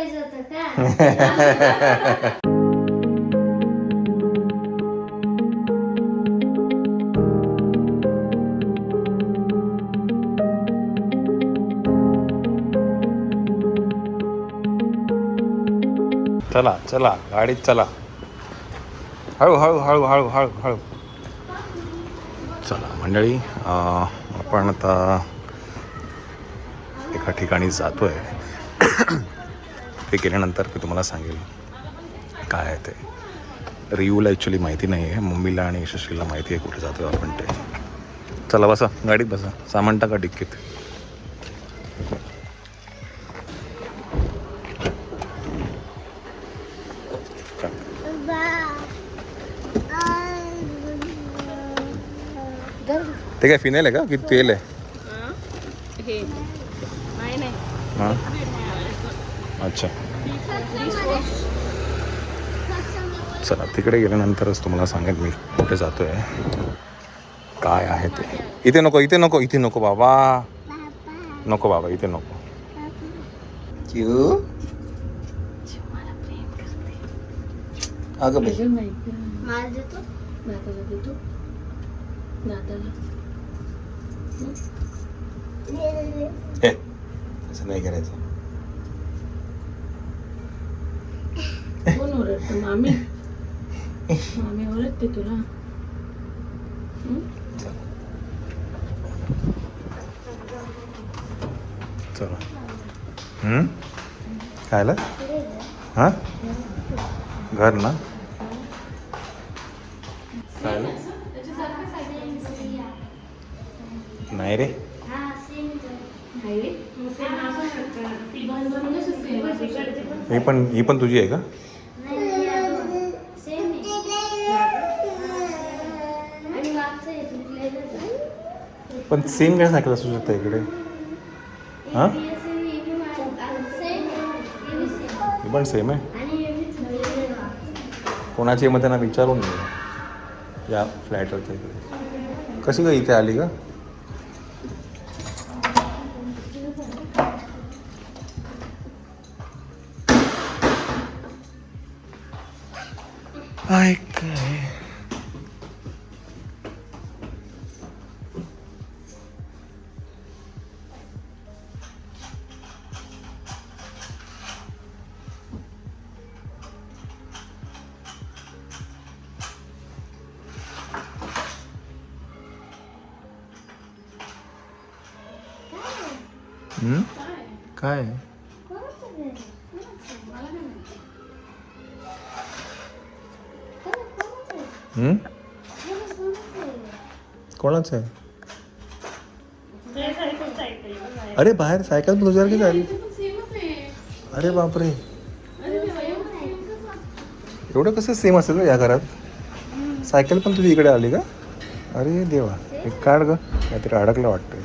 पाहिजे होतं का? चला चला गाडीत चला. हळू हळू हळू हळू हळू हळू. चला मंडळी, आपण आता एका ठिकाणी जातो आहे. ते गेल्यानंतर मी तुम्हाला सांगेल काय आहे ते. रियूला ॲक्च्युली माहिती नाही आहे, मम्मीला आणि यशस्वीला माहिती आहे कुठे जातो आपण ते. चला बसा गाडीत बसा, सामान टाका डिक्कीत. ते काय फिनेल आहे का की तेल आहे? हां अच्छा. चला तिकडे गेल्यानंतरच तुम्हाला सांगेन मी कुठे जातो आहे काय आहे ते. इथे नको इथे नको इथे नको बाबा, नको बाबा इथे नको. क्यू अगं बाई मला देतो. दादाला देतो. दादाला हे असं नाही करायचं. कोण ओरडतो? मामी. मामी ओरडते तुला. चला खायला. हां घर ना खायला नाही रे. ही पण तुझी आहे का? पण सेम काय सायकल असू शकतं इकडे. हां ही पण सेम आहे. कोणाची मग त्यांना विचारून घे या फ्लॅटवरच्या इकडे. कशी काय इथे आली का? काय काय कोणाचं आहे? अरे बाहेर सायकल पण तुझ्यासारखी झाली. अरे बापरे, एवढं कसं सेम असेल या घरात? सायकल पण तुझी इकडे आली का? अरे देवा, एक काढ ग, काहीतरी अडकलं वाटतंय.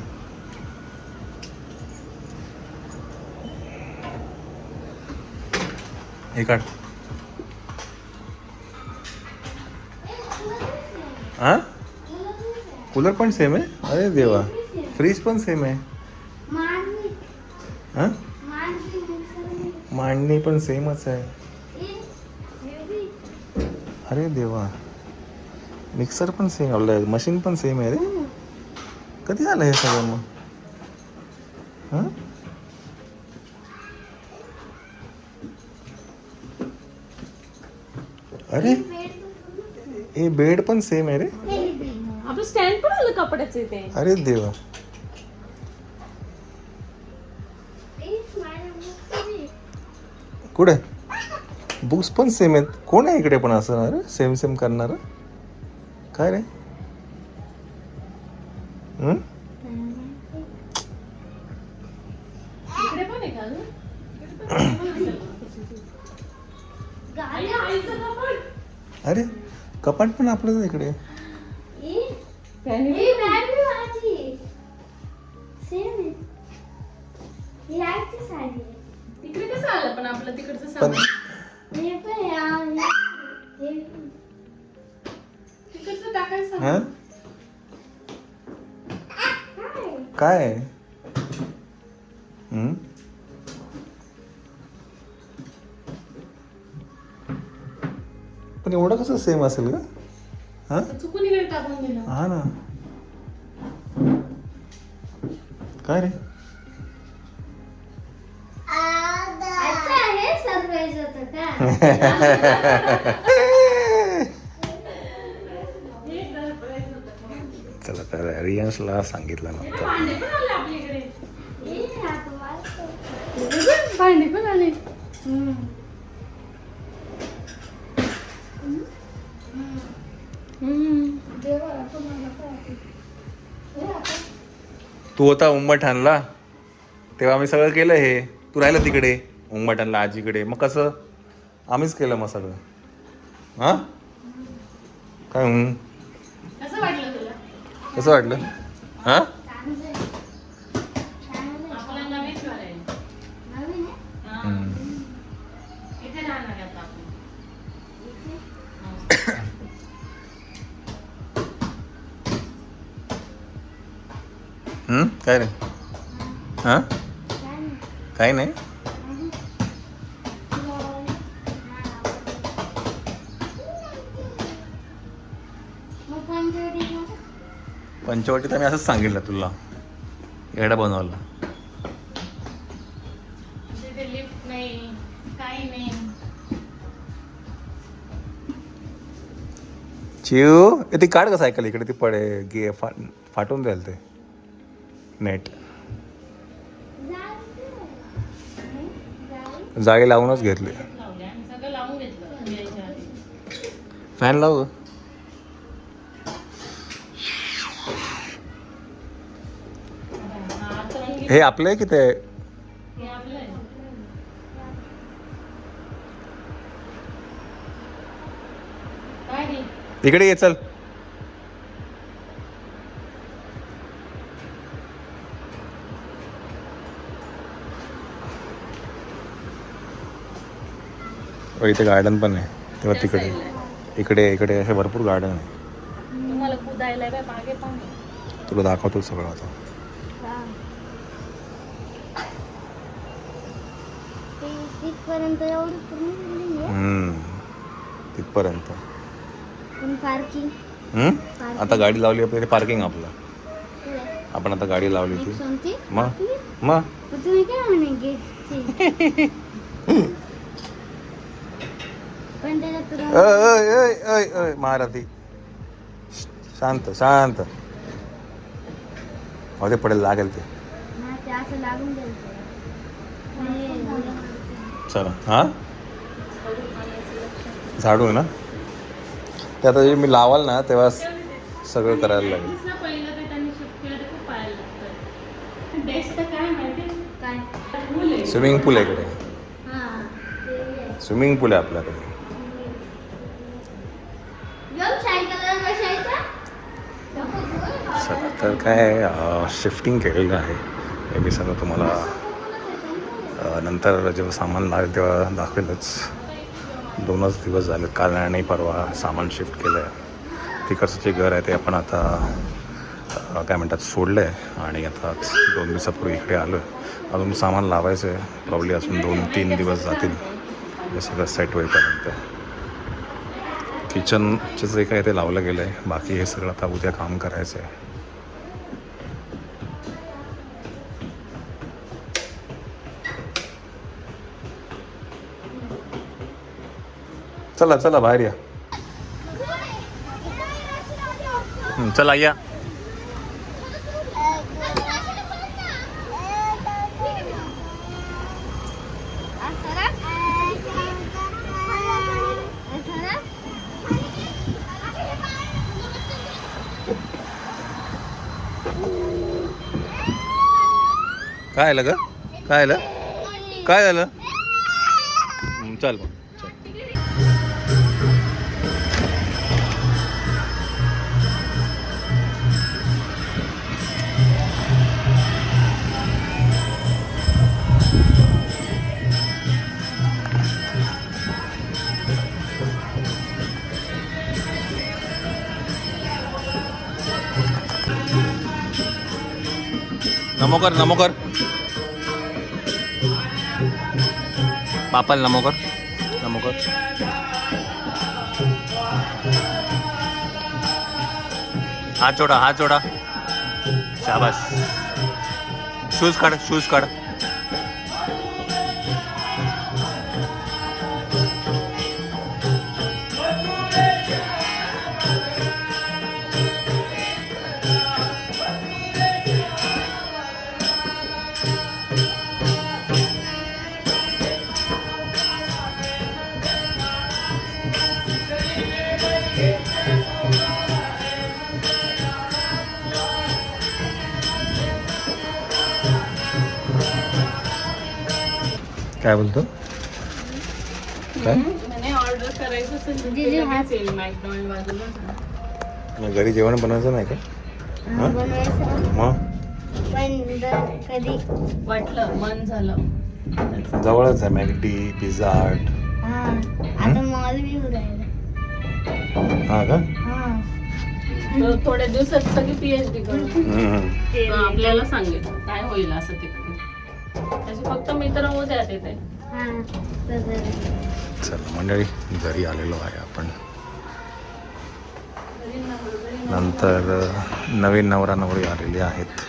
हे काढ. हां कूलर पण सेम आहे. अरे देवा, फ्रीज पण सेम आहे. हां मांडणी पण सेमच आहे. अरे देवा, मिक्सर पण सेम आलं, मशीन पण सेम आहे. रे कधी आलं हे सगळं मग? हां अरे हे बेड पण सेम आहे रे. आपलं स्टँड पण आलं कपड्याचं इथे. अरे देवा, कुठे बुक्स पण सेम आहेत. कोण आहे इकडे पण असणार सेम सेम करणार? काय रे? इकडे पण आहे का? अरे कपाट पण आपलंच इकडे. तिकडे कसं आलं पण आपलं तिकडचं पण सामान? तिकडचं टाकायचं. हां काय पण एवढं कसं सेम असेल का? हां चुकून इकडे टाकून दिलं. हा ना. काय रे? अच्छा हे सरप्राईज होतं का? चला तर रियांशला सांगितलं नव्हतं. भांडे पण आले आपल्याकडे. हे आता वाचतो. भांडे पण आले. देवा तुम्हाला काय? तू होता उंबरठाणला तेव्हा आम्ही सगळं केलं हे. तू राहिलं तिकडे उंबरठाणला आजीकडे. मग कसं आम्हीच केलं मग सगळं. हां काय कसं वाटलं तुला? कसं वाटलं? हां चांगलं आहे. चांगलं आहे. आपला नवीन घर आहे. नवीन आहे? हा. इथे राहणार आहे आता आपण. काय नाही. हां काय नाही. काही नाही. मग पंचवटी घेऊ? पंचवटीत आम्ही असंच सांगितलं तुला येडा बनवला. तिथे लिफ्ट नाही, काही नाही. चिव ती काढ का सायकल इकडे. ती पडे गे फाटून जाईल ते नेट. जाळी लावूनच घेतली. लावले आम्ही सगळं लावून घेतलं यायच्या आधी. फॅन लाव. हा, आता रंगीत हे आपलं आहे की ते? हे आपलं आहे. काय रे? इकडे ये चल. इथे गार्डन पण आहे तेव्हा त्या तिकडे side ला आहे. इकडे इकडे असे भरपूर गार्डन आहे. तुम्हाला कुदायला आहे बाय मागे पण आहे. तुला दाखवतो सगळं आता. ते तिथपर्यंत एवढी पूर्ण बिल्डिंग आहे. तिथपर्यंत. पण पार्किंग आता गाडी लावली आपली पार्किंग आपलं. आपण आता गाडी लावली ती कोणती? मग मग मग तुम्ही काय म्हणे गेटची? पण त्याच्यात तुला महाराती शांत शांत मध्ये पडेल लागेल ते. नाही, ते असं लागून जाईल चला हां झाडू आहे ना ते आता जे मी लावाल ना तेव्हा सगळं करायला लागेल. ना पहिलं ते त्यांनी शिफ्ट केलं ते खूप पाहायला लागतं. बेस्ट तर काय माहिती काय? पूल आहे. स्विमिंग पूल आहे इकडे. हां ते आहे. स्विमिंग पूल आहे आपल्याकडे. येऊ सायकलला बसायचं? चला तर काय शिफ्टिंग केलेलं आहे हे मी सगळं तुम्हाला नंतर जेव्हा सामान लागेल तेव्हा दाखवेलच. 2च दिवस झाले काल आणि परवा सामान शिफ्ट केलं आहे. तिकडचं जे घर आहे ते आपण आता काय म्हणतात सोडलं आहे आणि आता 2 दिवसापूर्वी इकडे आलो आहे. अजून सामान लावायचं आहे. प्रॉब्ली अजून 2-3 दिवस जातील हे सगळं सेट होईपर्यंत. किचनचं जे काय ते लावलं गेलं आहे बाकी हे सगळं आता उद्या काम करायचं आहे. चला चला बाहेर या. चला या. काय आलं ग काय आलं काय झालं चल मग चल. नमो कर पापाल नमो कर. हात जोडा शाबास. शूज काढ. काय बोलतो काय म्हणे ऑर्डर करायचं असेल तर दीदी, ते हा. लगेच येईल मॅकडॉनल्ड बाजूला. मग घरी जेवण बनवायचं नाही का? बनवायचं मग पण कधी. वाटलं मन झालं. जवळच आहे मॅकडी, पिझ्झा हट. हा आता मॉल बी उडायला. हा का? हा तर थोड्या दिवसात सगळी PhD करू. आपल्याला सांगेल काय होईल असं ते. त्याचे फक्त मित्र उद्या तिथे. हा तसं. चला मंडळी, घरी आलेलो आहे आपण. नंतर नवीन नवरा नवरी आलेले आहेत.